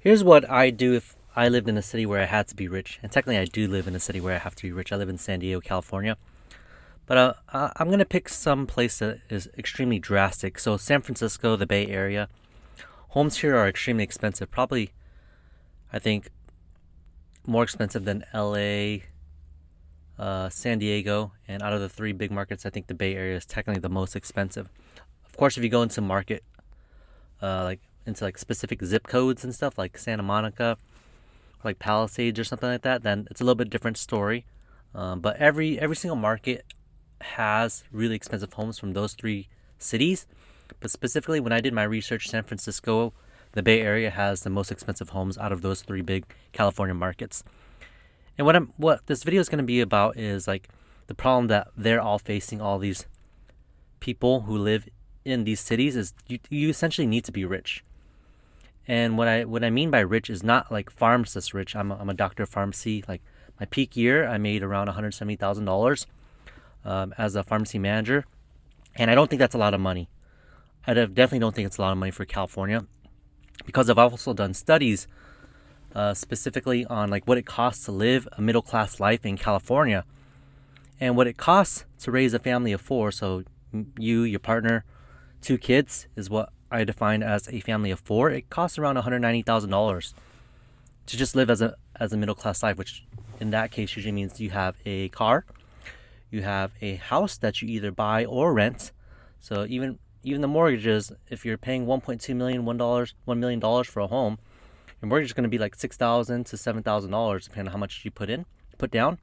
Here's what I do if I lived in a city where I had to be rich. And technically, I do live in a city where I have to be rich. I live in San Diego, California. But I'm going to pick some place that is extremely drastic. So, San Francisco, the Bay Area. Homes here are extremely expensive. Probably, I think, more expensive than LA, San Diego. And out of the three big markets, I think the Bay Area is technically the most expensive. Of course, if you go into market, like into like specific zip codes and stuff like Santa Monica, like Palisades or something like that, then it's a little bit different story. But every single market has really expensive homes from those three cities. But specifically, when I did my research, San Francisco, the Bay Area has the most expensive homes out of those three big California markets. And what this video is going to be about is like the problem that they're all facing. All these people who live in these cities is you essentially need to be rich. And what I mean by rich is not like pharmacist rich. I'm a doctor of pharmacy. Like my peak year, I made around $170,000 as a pharmacy manager, and I don't think that's a lot of money. Definitely don't think it's a lot of money for California, because I've also done studies specifically on like what it costs to live a middle class life in California, and what it costs to raise a family of four. So you, your partner, two kids is what I define as a family of four. It costs around $190,000 to just live as a middle class life, which in that case usually means you have a car, you have a house that you either buy or rent. So even the mortgages, if you're paying $1.2 million, $1 million for a home, your mortgage is going to be like $6,000 to $7,000 depending on how much you put down.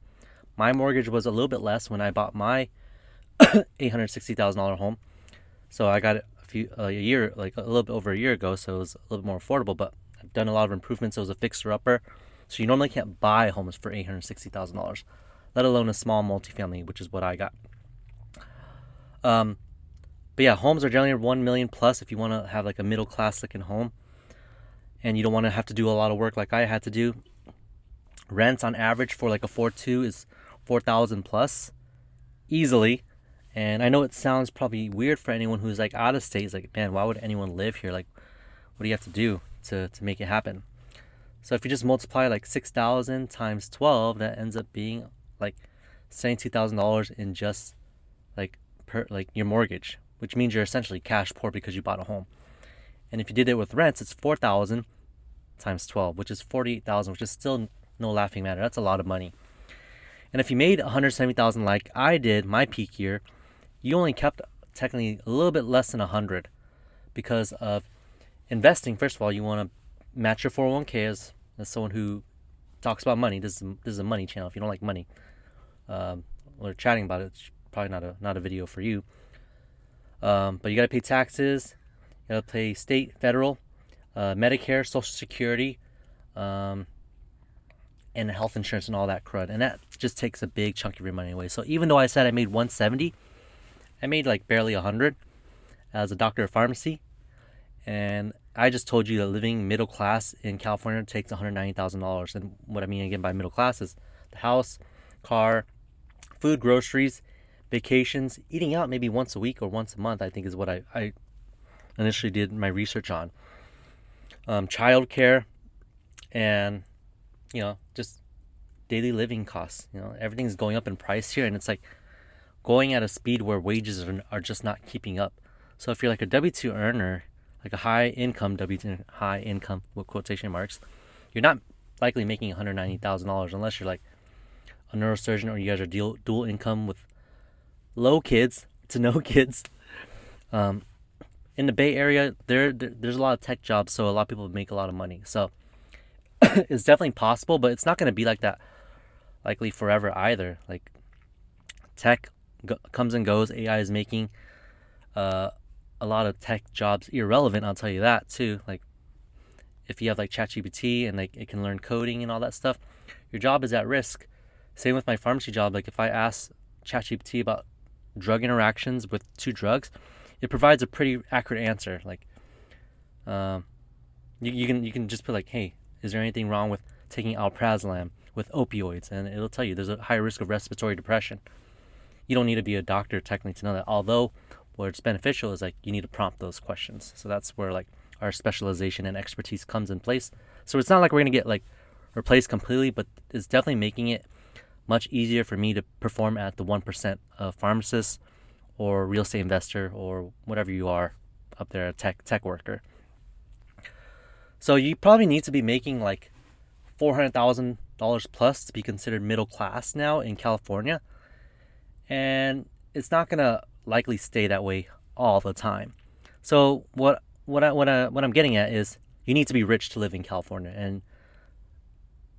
My mortgage was a little bit less when I bought my $860,000 home. So I got it a little bit over a year ago, so it was a little bit more affordable. But I've done a lot of improvements. It was a fixer upper, so you normally can't buy homes for $860,000, let alone a small multifamily, which is what I got. But yeah, homes are generally 1 million plus if you want to have like a middle class looking home, and you don't want to have to do a lot of work like I had to do. Rents on average for like a 4.2 is 4,000 plus easily. And I know it sounds probably weird for anyone who's like out of state. It's like, man, why would anyone live here? Like, what do you have to do to make it happen? So if you just multiply like 6,000 times 12, that ends up being like $72,000 in just like your mortgage, which means you're essentially cash poor because you bought a home. And if you did it with rents, it's 4,000 times 12, which is 48,000, which is still no laughing matter. That's a lot of money. And if you made 170,000 like I did my peak year, you only kept technically a little bit less than 100 because of investing. First of all, you want to match your 401k as someone who talks about money. This is a money channel. If you don't like money, we're chatting about it. It's probably not a video for you. But you got to pay taxes. You got to pay state, federal, Medicare, Social Security, and health insurance and all that crud. And that just takes a big chunk of your money away. So even though I said I made 170, I made like barely 100 as a doctor of pharmacy. And I just told you that living middle class in California takes $190,000. And what I mean again by middle class is the house, car, food, groceries, vacations, eating out maybe once a week or once a month, I think is what I initially did my research on. Childcare and, just daily living costs. Everything's going up in price here, and it's like going at a speed where wages are just not keeping up. So if you're like a W-2 earner, like a high income with quotation marks, you're not likely making $190,000 unless you're like a neurosurgeon or you guys are dual income with low kids to no kids. In the Bay Area, there's a lot of tech jobs, so a lot of people make a lot of money. So it's definitely possible, but it's not going to be like that likely forever either. Like tech comes and goes. AI is making a lot of tech jobs irrelevant. I'll tell you that too. Like if you have like ChatGPT and like it can learn coding and all that stuff, your job is at risk. Same with my pharmacy job. Like if I ask ChatGPT about drug interactions with two drugs, it provides a pretty accurate answer. Like you can just put like, hey, is there anything wrong with taking alprazolam with opioids? And it'll tell you there's a high risk of respiratory depression. You don't need to be a doctor technically to know that. Although where it's beneficial is like you need to prompt those questions. So that's where like our specialization and expertise comes in place. So it's not like we're gonna get like replaced completely, but it's definitely making it much easier for me to perform at the 1% of pharmacist or real estate investor or whatever you are up there, a tech worker. So you probably need to be making like $400,000 plus to be considered middle class now in California, and it's not gonna likely stay that way all the time. So what I'm getting at is you need to be rich to live in California, and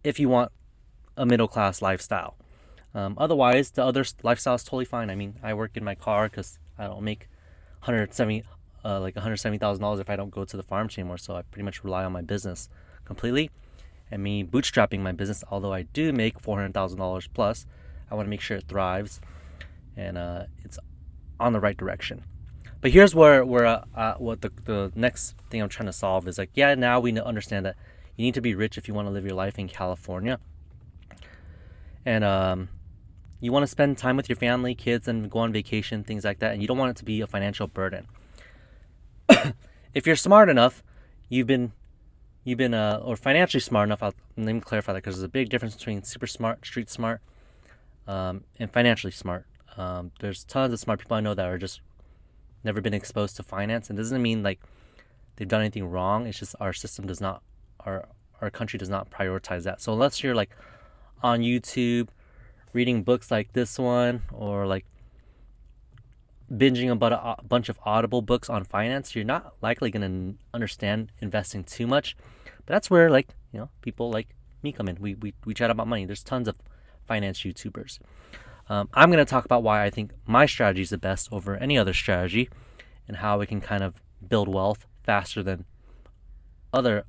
if you want a middle class lifestyle. Otherwise, the other lifestyle is totally fine. I mean, I work in my car because I don't make $170,000 if I don't go to the farm anymore. So I pretty much rely on my business completely, and me bootstrapping my business. Although I do make $400,000 plus, I want to make sure it thrives and it's on the right direction. But here's where what the next thing I'm trying to solve is like, yeah, now we understand that you need to be rich if you want to live your life in California, and you want to spend time with your family, kids, and go on vacation, things like that, and you don't want it to be a financial burden. If you're smart enough, you've been or financially smart enough. Let me clarify that because there's a big difference between super smart, street smart, and financially smart. There's tons of smart people I know that are just never been exposed to finance, and it doesn't mean like they've done anything wrong. It's just our system does not, our country does not prioritize that. So unless you're like on YouTube reading books like this one, or like binging about a bunch of Audible books on finance, you're not likely going to understand investing too much. But that's where, like, you know, people like me come in. We chat about money. There's tons of finance YouTubers. I'm going to talk about why I think my strategy is the best over any other strategy, and how we can kind of build wealth faster than other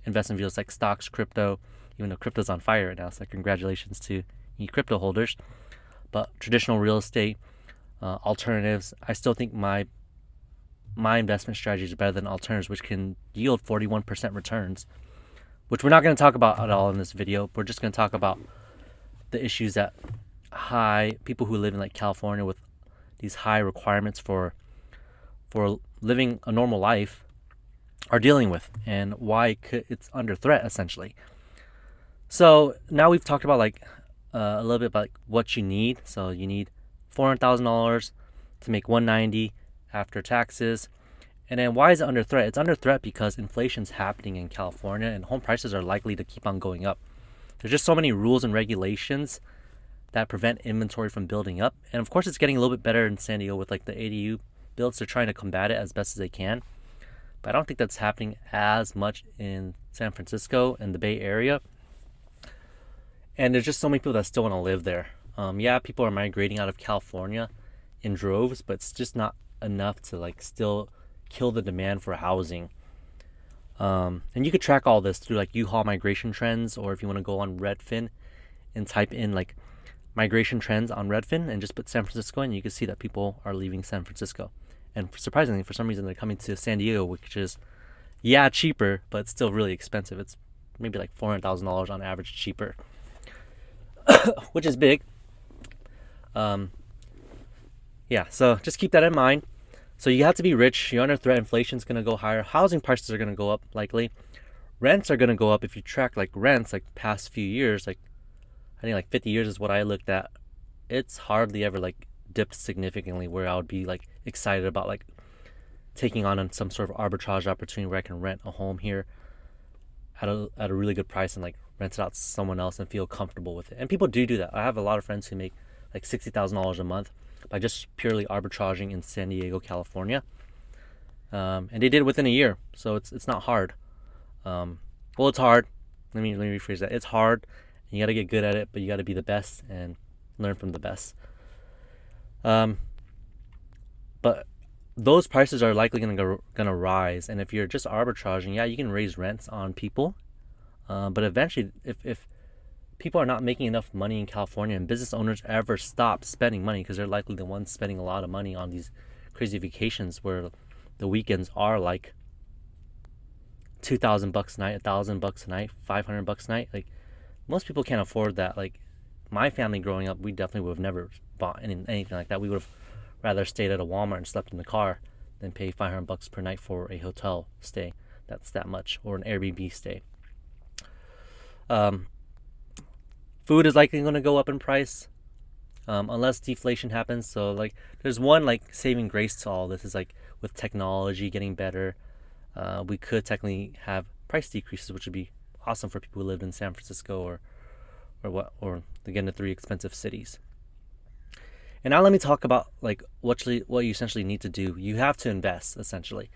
investment vehicles like stocks, crypto, even though crypto's on fire right now. So congratulations to you crypto holders. But traditional real estate, alternatives, I still think my investment strategies are better than alternatives, which can yield 41% returns, which we're not going to talk about at all in this video. We're just going to talk about the issues that people who live in like California with these high requirements for living a normal life are dealing with, and why it's under threat essentially. So now we've talked about like a little bit about like what you need. So you need $400,000 to make $190 after taxes. And then why is it under threat? It's under threat because inflation's happening in California, and home prices are likely to keep on going up. There's just so many rules and regulations that prevent inventory from building up. And of course, it's getting a little bit better in San Diego with like the ADU builds. They're trying to combat it as best as they can. But I don't think that's happening as much in San Francisco and the Bay Area. And there's just so many people that still want to live there. Yeah, people are migrating out of California in droves, but it's just not enough to like still kill the demand for housing. And you could track all this through like U-Haul migration trends, or if you want to go on Redfin and type in like migration trends on Redfin and just put San Francisco in, you can see that people are leaving San Francisco. And surprisingly, for some reason, they're coming to San Diego, which is, yeah, cheaper, but still really expensive. It's maybe like $400,000 on average cheaper, which is big. Yeah, so just keep that in mind. So you have to be rich. You're under threat. Inflation's going to go higher. Housing prices are going to go up likely. Rents are going to go up. If you track like rents like past few years, like I think like 50 years is what I looked at. It's hardly ever like dipped significantly where I would be like excited about like taking on some sort of arbitrage opportunity where I can rent a home here at a really good price and like rent it out to someone else and feel comfortable with it. And people do that. I have a lot of friends who make like $60,000 a month by just purely arbitraging in San Diego, California. And they did it within a year. So it's not hard. Well, it's hard. Let me rephrase that. It's hard. You got to get good at it, but you got to be the best and learn from the best. But those prices are likely gonna rise, and if you're just arbitraging, yeah, you can raise rents on people, but eventually, if people are not making enough money in California, and business owners ever stop spending money, because they're likely the ones spending a lot of money on these crazy vacations where the weekends are like $2,000 a night, $1,000 a night, $500 a night. Like most people can't afford that. Like my family growing up, we definitely would have never bought anything like that. We would have rather stayed at a Walmart and slept in the car than pay $500 per night for a hotel stay. That's that much, or an Airbnb stay. Food is likely going to go up in price, unless deflation happens. So like, there's one like saving grace to all this is like with technology getting better, we could technically have price decreases, which would be awesome for people who live in San Francisco or again the three expensive cities. And now let me talk about like what you essentially need to do. You have to invest essentially.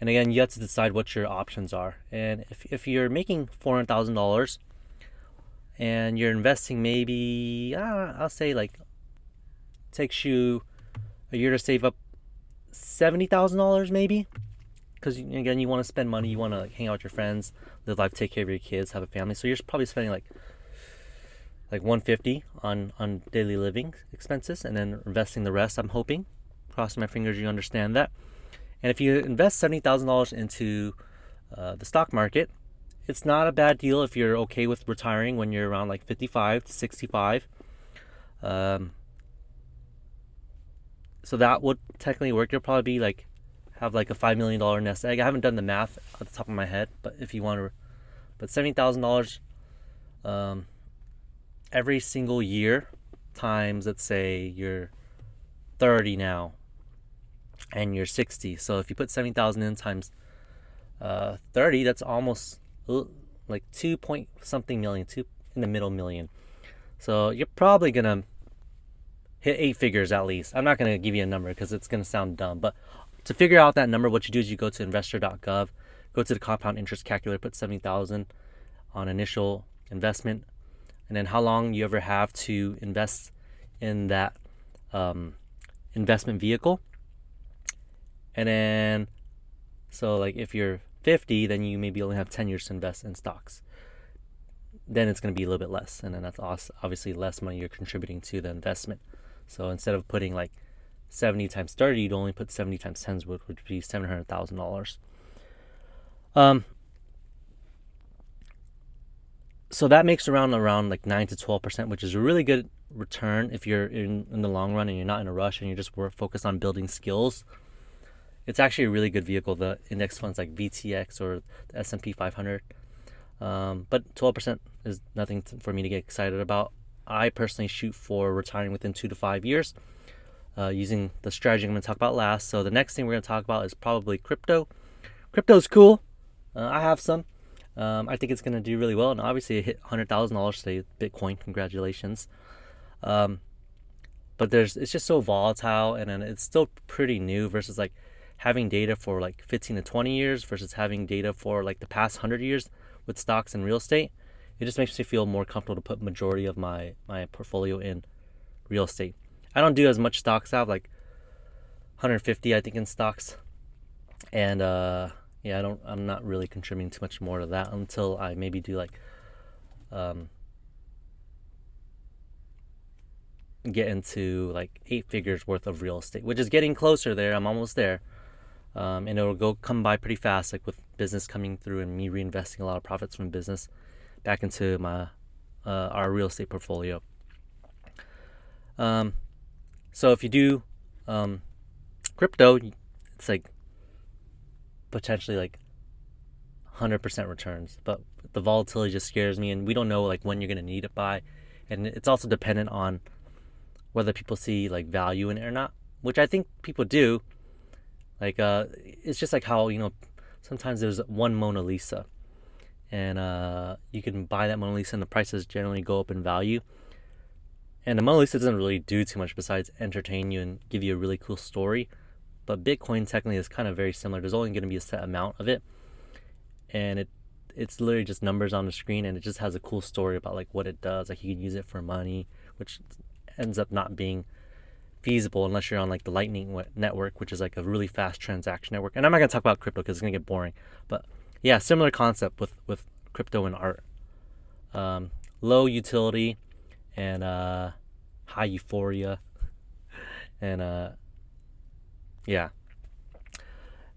And again, you have to decide what your options are. And if you're making $400,000 and you're investing maybe, I'll say like, takes you a year to save up $70,000 maybe. Because again, you want to spend money, you want to like hang out with your friends, live life, take care of your kids, have a family. So you're probably spending like $150 on daily living expenses, and then investing the rest. I'm hoping, crossing my fingers, you understand that. And if you invest $70,000 into the stock market, it's not a bad deal if you're okay with retiring when you're around like 55 to 65. So that would technically work. You'll probably be like have like a $5 million nest egg. I haven't done the math at the top of my head, but if you want to, but $70,000 every single year times, let's say you're 30 now and you're 60. So if you put 70,000 in times 30, that's almost like 2 point something million, two in the middle million. So you're probably gonna hit 8 figures at least. I'm not gonna give you a number because it's gonna sound dumb, but to figure out that number, what you do is you go to investor.gov, go to the compound interest calculator, put 70,000 on initial investment, and then how long you ever have to invest in that investment vehicle. And then, so like if you're 50, then you maybe only have 10 years to invest in stocks. Then it's going to be a little bit less, and then that's obviously less money you're contributing to the investment. So instead of putting like 70 times 30, you'd only put 70 times 10, which would be $700,000. So that makes around like 9 to 12%, which is a really good return if you're in the long run and you're not in a rush and you're just focused on building skills. It's actually a really good vehicle. The index funds like VTX or the S&P 500. But 12% is nothing for me to get excited about. I personally shoot for retiring within 2 to 5 years using the strategy I'm going to talk about last. So the next thing we're going to talk about is probably crypto. Crypto's cool. I have some. I think it's going to do really well. And obviously it hit $100,000 today, Bitcoin. Congratulations. But it's just so volatile, and then it's still pretty new versus like having data for like 15 to 20 years versus having data for like the past 100 years with stocks and real estate. It just makes me feel more comfortable to put majority of my portfolio in real estate. I don't do as much stocks. I have like 150, I think, in stocks. And I'm not really contributing too much more to that until I maybe do like get into like 8 figures worth of real estate, which is getting closer there. I'm almost there. And it'll come by pretty fast, like with business coming through and me reinvesting a lot of profits from business back into my our real estate portfolio. So if you do crypto, it's like potentially like 100% returns, but the volatility just scares me, and we don't know like when you're gonna need it by, and it's also dependent on whether people see like value in it or not, which I think people do. Like it's just like how, sometimes there's one Mona Lisa, and you can buy that Mona Lisa and the prices generally go up in value, and the Mona Lisa doesn't really do too much besides entertain you and give you a really cool story. But Bitcoin technically is kind of very similar. There's only going to be a set amount of it, and it's literally just numbers on the screen, and it just has a cool story about like what it does. Like you can use it for money, which ends up not being feasible unless you're on like the Lightning network, which is like a really fast transaction network. And I'm not going to talk about crypto because it's going to get boring, but yeah, similar concept with crypto and art. Low utility and high euphoria, and yeah.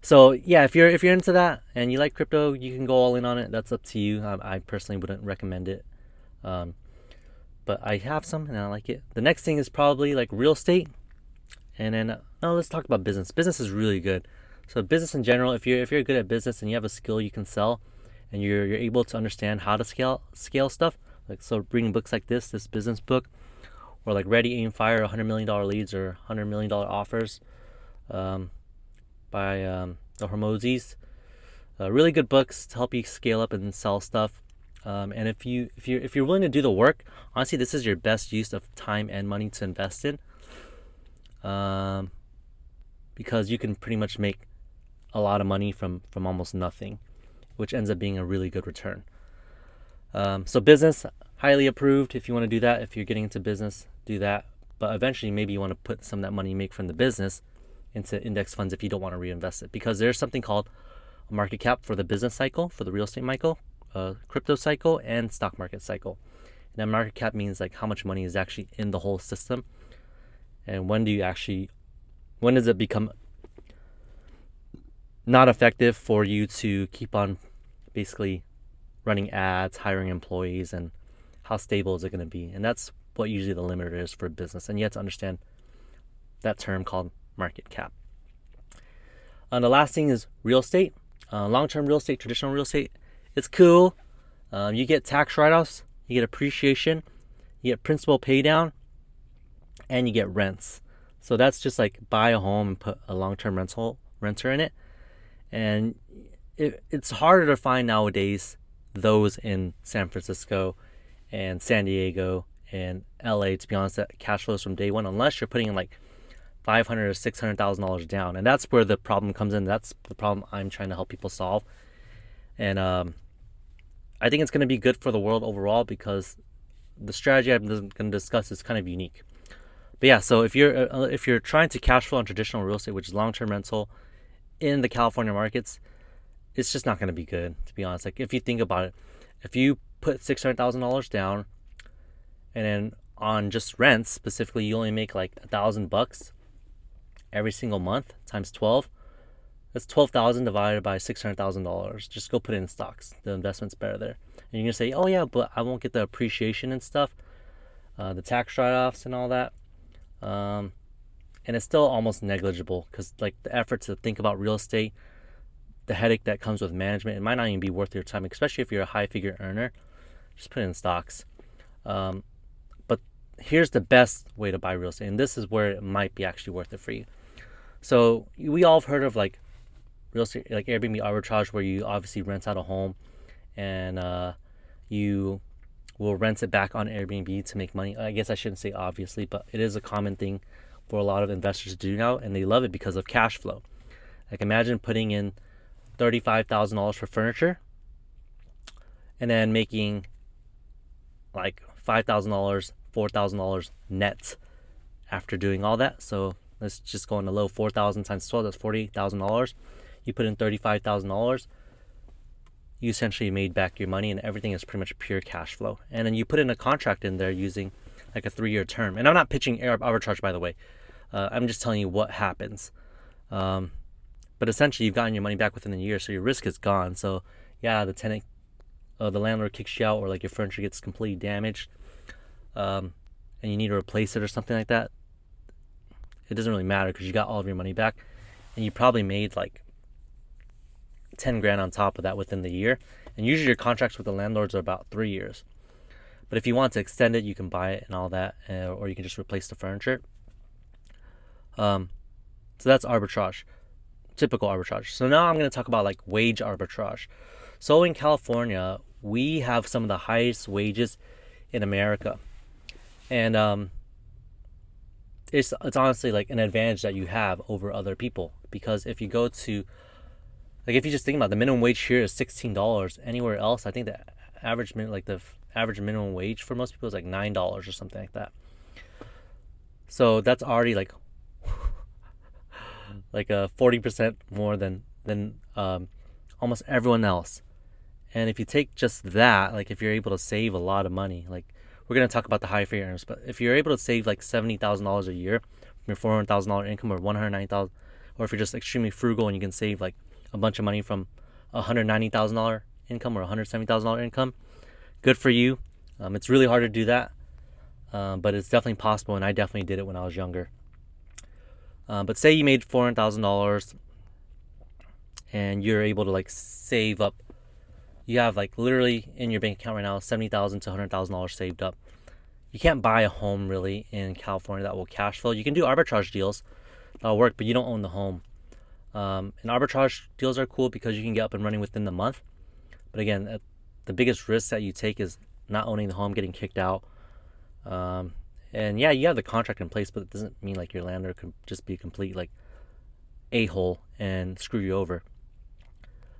So yeah, if you're into that and you like crypto, you can go all in on it. That's up to you. I personally wouldn't recommend it, but I have some and I like it. The next thing is probably like real estate. And then no, let's talk about business. Business is really good. So business in general, if you're good at business and you have a skill you can sell, and you're able to understand how to scale stuff, like so reading books like this business book, or like Ready Aim Fire, $100 million leads or $100 million offers, um, by the Hormozis. Really good books to help you scale up and sell stuff. And if you're willing to do the work, honestly, this is your best use of time and money to invest in, because you can pretty much make a lot of money from almost nothing, which ends up being a really good return. So business, highly approved. If you want to do that, if you're getting into business, do that. But eventually, maybe you want to put some of that money you make from the business into index funds if you don't want to reinvest it, because there's something called a market cap for the business cycle, for the real estate cycle, crypto cycle, and stock market cycle. And that market cap means like how much money is actually in the whole system, and when does it become not effective for you to keep on basically running ads, hiring employees, and how stable is it going to be? And that's what usually the limiter is for business. And you have to understand that term called market cap. And the last thing is real estate. Long-term real estate, traditional real estate. It's cool. You get tax write-offs, you get appreciation, you get principal pay down, and you get rents. So that's just like buy a home and put a long-term renter in it. And it's harder to find nowadays those in San Francisco and San Diego and LA, to be honest, that cash flows from day one, unless you're putting in like $500,000 or $600,000 down. And that's where the problem comes in. That's the problem I'm trying to help people solve. And I think it's going to be good for the world overall, because the strategy I'm going to discuss is kind of unique. But yeah, so if you're trying to cash flow on traditional real estate, which is long-term rental in the California markets, it's just not going to be good, to be honest. Like if you think about it, if you put $600,000 down, and then on just rents specifically, you only make like $1,000 every single month times 12. That's $12,000 divided by $600,000. Just go put it in stocks. The investment's better there. And you're gonna say, oh yeah, but I won't get the appreciation and stuff, the tax write-offs and all that. And it's still almost negligible, because like the effort to think about real estate, the headache that comes with management, it might not even be worth your time, especially if you're a high figure earner. Just put it in stocks. But here's the best way to buy real estate, and this is where it might be actually worth it for you. So we all have heard of like real estate, like Airbnb arbitrage, where you obviously rent out a home and you will rent it back on Airbnb to make money. I guess I shouldn't say obviously, but it is a common thing for a lot of investors to do now, and they love it because of cash flow. Like imagine putting in $35,000 for furniture and then making like $5,000, $4,000 net after doing all that. So let's just go in the low 4,000 times 12, that's $40,000. You put in $35,000, you essentially made back your money, and everything is pretty much pure cash flow. And then you put in a contract in there using like a 3-year term. And I'm not pitching arbitrage, by the way. I'm just telling you what happens. But essentially, you've gotten your money back within a year, so your risk is gone. So yeah, the landlord kicks you out, or like your furniture gets completely damaged, and you need to replace it or something like that. It doesn't really matter, because you got all of your money back, and you probably made like 10 grand on top of that within the year. And usually your contracts with the landlords are about 3 years. But if you want to extend it, you can buy it and all that, or you can just replace the furniture. So that's arbitrage, typical arbitrage. So now I'm going to talk about like wage arbitrage. So in California, we have some of the highest wages in America. And it's honestly like an advantage that you have over other people, because if you go to, like if you just think about it, the minimum wage here is $16. Anywhere else, I think the average minimum wage for most people is like $9 or something like that. So that's already like like a 40% more than almost everyone else. And if you take just that, like if you're able to save a lot of money, like we're going to talk about the high figure earners, but if you're able to save like $70,000 a year from your $400,000 income, or $190,000, or if you're just extremely frugal and you can save like a bunch of money from $190,000 income or $170,000 income, good for you. It's really hard to do that, but it's definitely possible, and I definitely did it when I was younger. But say you made $400,000 and you're able to like save up. You have like literally in your bank account right now $70,000 to $100,000 saved up. You can't buy a home really in California that will cash flow. You can do arbitrage deals that'll work, but you don't own the home. And arbitrage deals are cool because you can get up and running within the month. But again, the biggest risk that you take is not owning the home, getting kicked out. And yeah, you have the contract in place, but it doesn't mean like your landlord could just be a complete like a-hole and screw you over.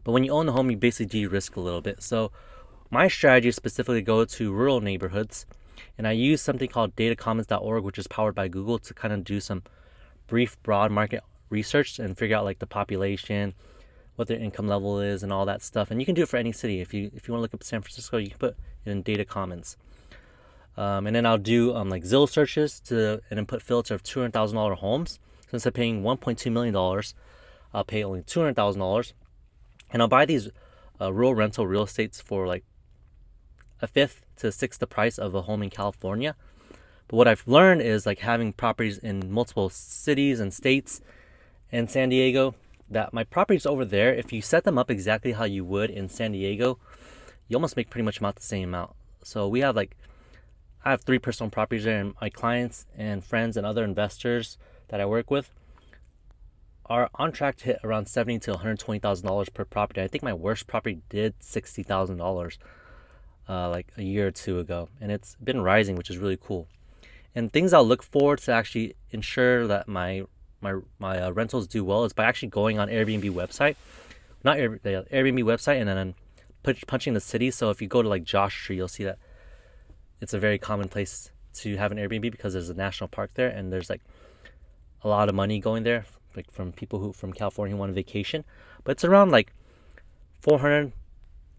But when you own the home, you basically de-risk a little bit. So my strategy is specifically go to rural neighborhoods, and I use something called datacommons.org, which is powered by Google, to kind of do some brief, broad market research and figure out like the population, what their income level is, and all that stuff. And you can do it for any city. If you want to look up San Francisco, you can put it in Data Commons. And then I'll do like Zillow searches and then put filter of $200,000 homes. So instead of paying $1.2 million, I'll pay only $200,000. And I'll buy these rural rental real estates for like a fifth to a sixth the price of a home in California. But what I've learned is like having properties in multiple cities and states and San Diego, that my properties over there, if you set them up exactly how you would in San Diego, you almost make pretty much about the same amount. So I have 3 personal properties there, and my clients and friends and other investors that I work with are on track to hit around $70,000 to $120,000 per property. I think my worst property did $60,000 like a year or two ago, and it's been rising, which is really cool. And things I'll look for to actually ensure that my rentals do well is by actually going on Airbnb website, the Airbnb website, and then punching the city. So if you go to like Joshua Tree, you'll see that it's a very common place to have an Airbnb because there's a national park there, and there's like a lot of money going there, like from people from California who want a vacation. But it's around like $400,000,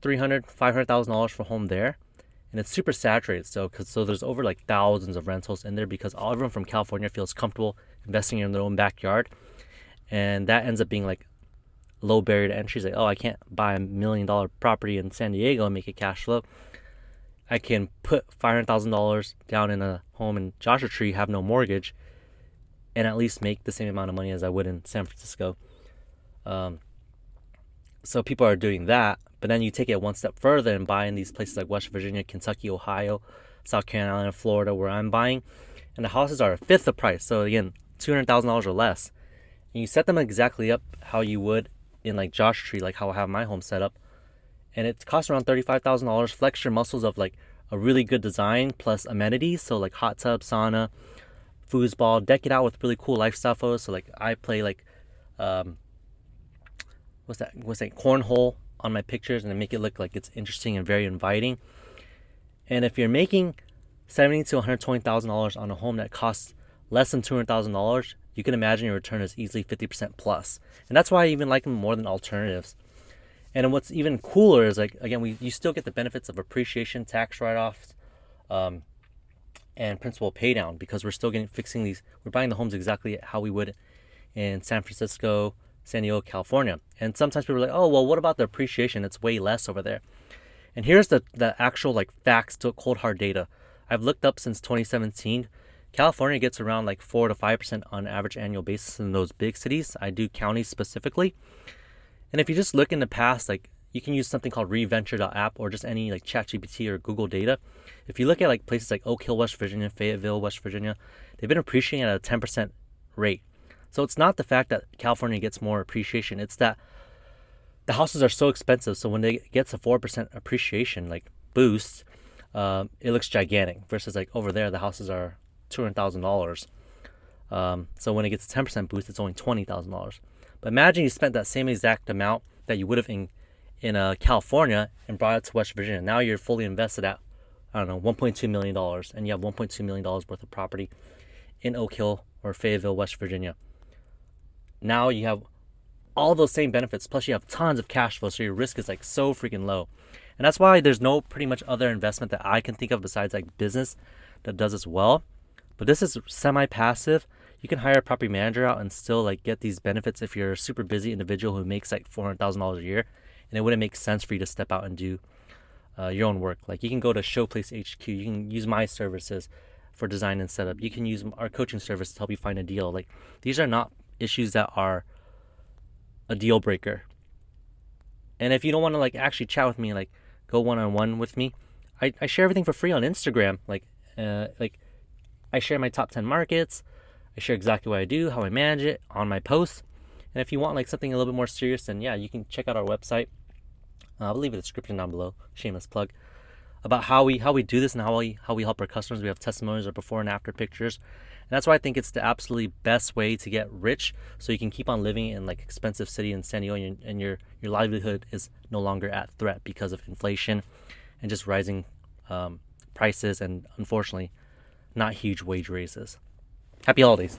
$300,000, $500,000 for a home there, and it's super saturated. So there's over like thousands of rentals in there because everyone from California feels comfortable investing in their own backyard, and that ends up being like low barrier to entry. It's like, oh, I can't buy $1 million property in San Diego and make it cash flow. I can put $500,000 down in a home in Joshua Tree, have no mortgage, and at least make the same amount of money as I would in San Francisco. So people are doing that, but then you take it one step further and buy in these places like West Virginia, Kentucky, Ohio, South Carolina, Florida, where I'm buying, and the houses are a fifth the price. So again, $200,000 or less. And you set them exactly up how you would in like Joshua Tree, like how I have my home set up. And it costs around $35,000. Flex your muscles of like a really good design plus amenities. So like hot tub, sauna, foosball, deck it out with really cool lifestyle photos. So like I play like, cornhole on my pictures, and then make it look like it's interesting and very inviting. And if you're making $70,000 to $120,000 on a home that costs less than $200,000, you can imagine your return is easily 50% plus. And that's why I even like them more than alternatives. And what's even cooler is like, again, you still get the benefits of appreciation, tax write-offs, and principal pay down, because we're still we're buying the homes exactly how we would in San Francisco, San Diego, California. And sometimes people are like, oh, well, what about the appreciation? It's way less over there. And here's the actual like facts to cold hard data. I've looked up since 2017. California gets around like 4 to 5% on average annual basis in those big cities. I do counties specifically. And if you just look in the past, like you can use something called reventure.app or just any like ChatGPT or Google data. If you look at like places like Oak Hill, West Virginia, Fayetteville, West Virginia, they've been appreciating at a 10% rate. So it's not the fact that California gets more appreciation. It's that the houses are so expensive. So when they get a 4% appreciation, like boost, it looks gigantic. Versus like over there, the houses are $200,000. So when it gets a 10% boost, it's only $20,000. But imagine you spent that same exact amount that you would have in California and brought it to West Virginia. Now you're fully invested at, I don't know, $1.2 million. And you have $1.2 million worth of property in Oak Hill or Fayetteville, West Virginia. Now you have all those same benefits, plus you have tons of cash flow, so your risk is like so freaking low. And that's why there's no pretty much other investment that I can think of besides like business that does this well. But this is semi-passive. You can hire a property manager out and still like get these benefits if you're a super busy individual who makes like $400,000 a year, and it wouldn't make sense for you to step out and do your own work. Like you can go to Showplace HQ, you can use my services. for design and setup. You can use our coaching service to help you find a deal. Like, these are not issues that are a deal breaker. And if you don't want to like actually chat with me, like go one-on-one with me, I share everything for free on Instagram. Like I share my top 10 markets. I share exactly what I do, how I manage it on my posts. And if you want like something a little bit more serious, then yeah, you can check out our website. I'll leave a description down below, shameless plug, about how we do this and how we help our customers. We have testimonials or before and after pictures. And that's why I think it's the absolutely best way to get rich, so you can keep on living in like expensive city in San Diego, and your livelihood is no longer at threat because of inflation and just rising prices, and unfortunately not huge wage raises. Happy holidays.